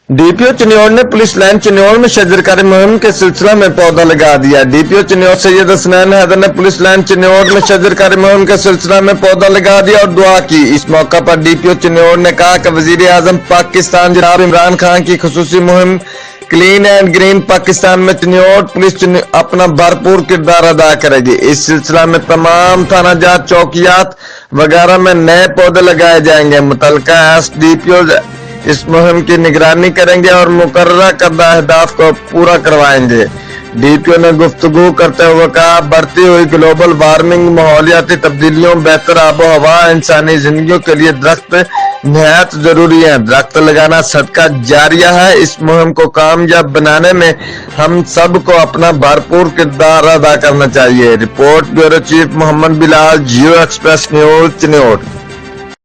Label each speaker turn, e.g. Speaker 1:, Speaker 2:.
Speaker 1: D P او چنیوٹ نے police line Chiniot میں شجرکاری مہم کے سلسلہ میں پودا لگا دیا۔ ڈی پی او چنیوٹ سید حسنین حیدر نے پولیس لائن چنیوٹ میں شجرکاری مہم کے سلسلہ میں پودا لگا دیا اور دعا کی۔ اس موقع پر ڈی پی او چنیوٹ نے کہا کہ وزیر اعظم پاکستان جناب عمران خان کی خصوصی مہم کلین اینڈ گرین پاکستان میں چنیوٹ پولیس اپنا بھرپور کردار ادا کرے گی۔ اس سلسلہ میں تمام تھانہ جات چوکیات وغیرہ میں نئے پودے لگائے جائیں گے۔ متعلقہ ایس ڈی پی او اس مہم کی نگرانی کریں گے اور مقررہ کردہ اہداف کو پورا کروائیں گے۔ ڈی پی او نے گفتگو کرتے ہوئے کہا، بڑھتی ہوئی گلوبل وارمنگ، ماحولیاتی تبدیلیوں، بہتر آب و ہوا، انسانی زندگیوں کے لیے درخت نہایت ضروری ہیں۔ درخت لگانا صدقہ جاریہ ہے۔ اس مہم کو کامیاب بنانے میں ہم سب کو اپنا بھرپور کردار ادا کرنا چاہیے۔ رپورٹ بیورو چیف محمد بلال، جیو ایکسپریس نیوز چنیوٹ۔